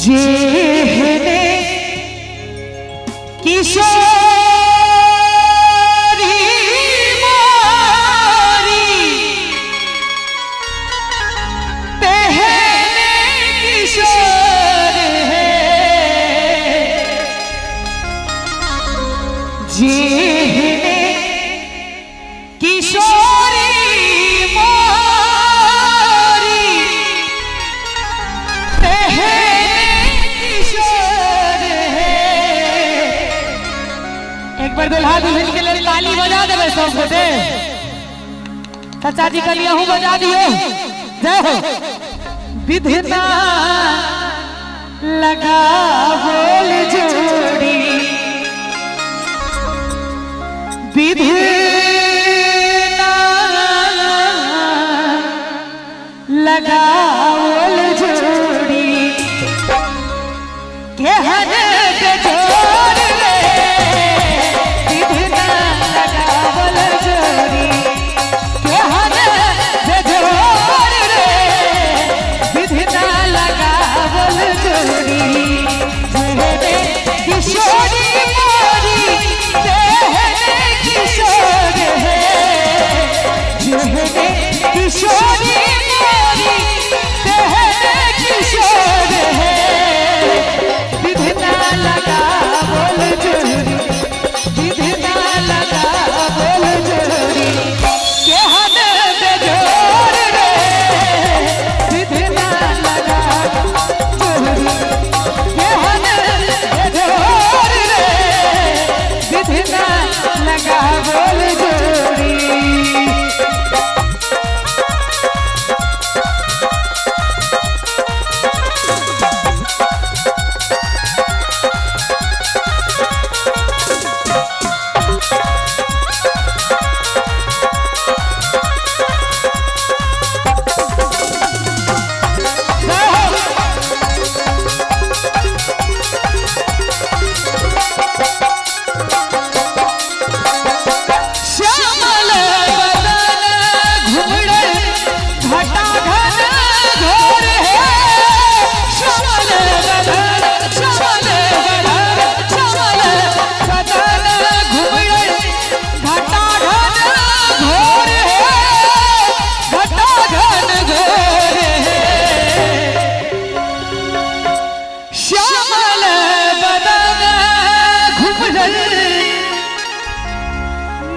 जेहने किशोरी मारी तेहने किशोर है जेहने किशोरी मारी एक बार दुल्हा दुल्हन के लिए ताली बजा देवे सब गोटे। चाचा जी के लिए हूँ बजा दियो। जय हो। विधना लगा बोल जोड़ी विधना लगा बोल जोड़ी के हर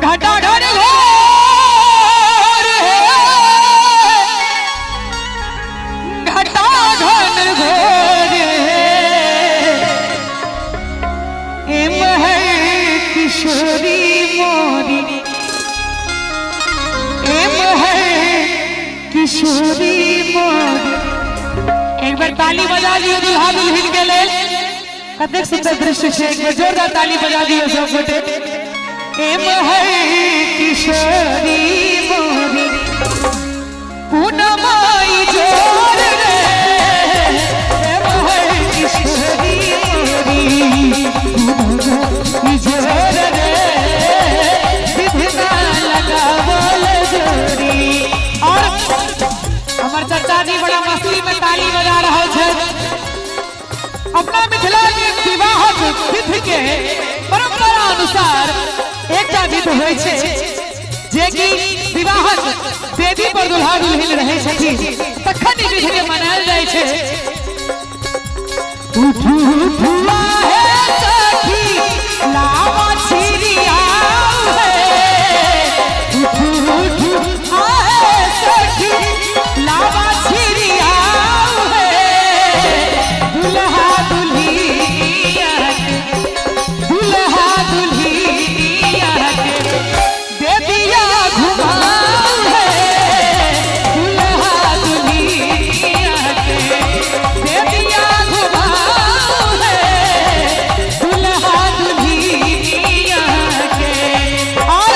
घटाघट घोर है घटाघट घोर है एम है किशोरी मोरी एम है किशोरी मोरी। एक बार ताली बजा दियो दुल्हा दुल्हन के लिए। कतेक सुंदर दृश्य है। एक बार जोरदार ताली बजा दियो सब गोटे। एम है किशोरी मोरी पूनमाई जोर रे एम है किशोरी मोरी पूनमाई जोर रे विधना लगा बोल जोड़ी। और हमार चाचा जी बड़ा मस्ती में ताली बजा रहा है। अपना मिथिला के विवाह तिथि के परंपरा अनुसार एकटा विध होइ छै जे कि विवाहक वेदी पर दुल्हा दुल्हन रहै छथिन तखन ई विधि के मनायल जाइ छै। उठू उठुआ हे सखी लावा छिरिया हे उठू उठू हे सखी लावा छिरिया हे दुल्हा दुल्हिया दुल्हा दुल्हिया बेदिया घुमाओ है दुल्हा दुल्हिया के बेदिया घुमाओ है दुल्हा दुल्हिया के। और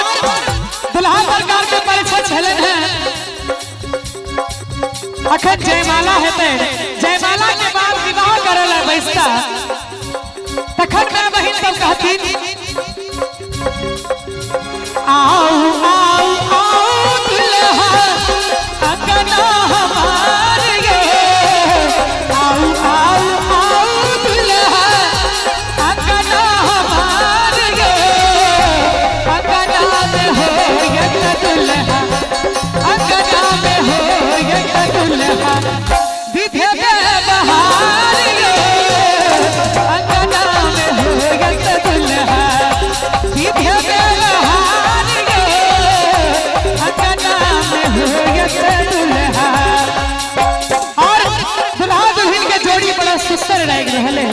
दुल्हा सरकार के परिचय छलन है। अखन जयमाला हेतै। जयमाला के बाद विवाह करल अंतर लाग रहले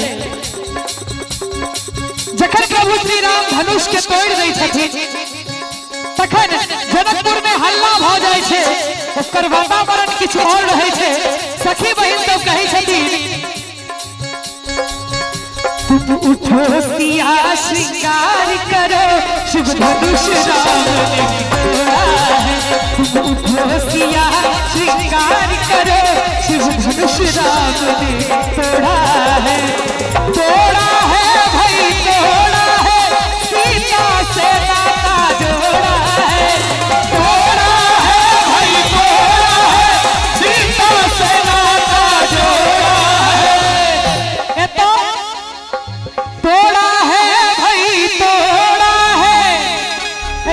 जखन प्रभु श्री राम धनुष के तोड़ दै छथिन तखन जनकपुर में हल्ला भ जाय छे ओकर वातावरण किछु और रहै छे सखी बहिन सब कहै छथिन तुम उठो सिया श्रृंगार करो शुभ धनुष राम ने तोड़ा है तुम उठो सिया श्रृंगार करो शुभ धनुष राम ने तोड़ा है भाई तोड़ा है सीता से नाता जोड़ा है तोड़ा है भाई तोड़ा है सीता से नाता जोड़ा है तोड़ा है भाई तोड़ा है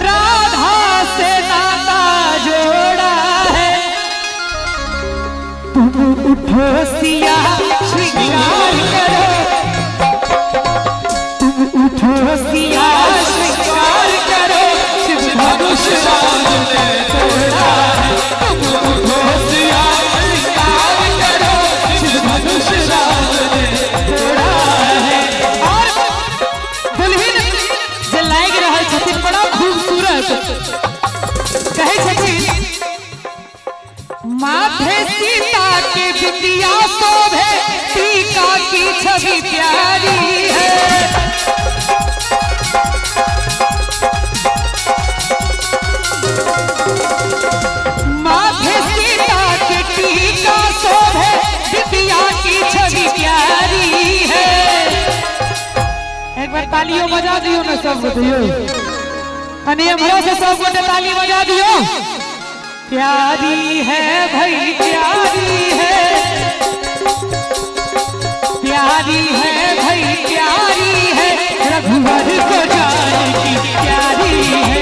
राधा से नाता जोड़ा है तुम उठो सिया श्रृंगार करो तुम उठो सिया श्रृंगार करो शिव धनुष राम ने तोड़ा है तुम उठो सिया श्रृंगार करो शिव धनुष राम ने तोड़ा है जे लाग रहल छथिन बड़ा खूबसूरत कहै छथिन माथे सीता के बिंदिया शोभे टीका की छवि प्यारी है माथे सीता के टीका शोभे बिंदिया की छवि प्यारी है एक बार तालियों बजा दियो ना सब दियो कने भरो से सब गोटे ताली बजा दियो प्यारी है भाई प्यारी है भाई प्यारी है रघुवर को जानकी प्यारी है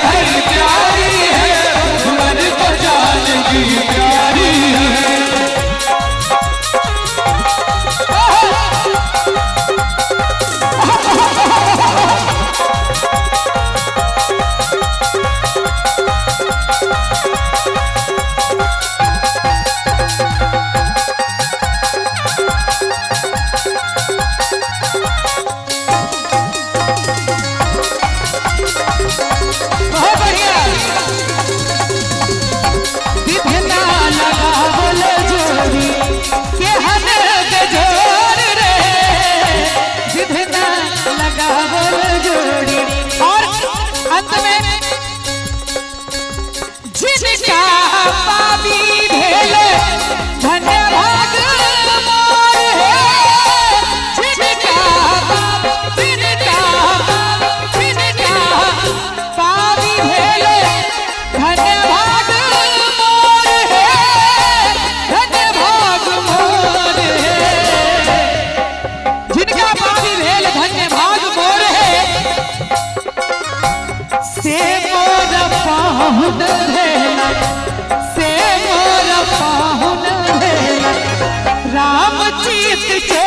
भाई प्यारी है रघुवर को जानकी प्यारी है राम चीत चो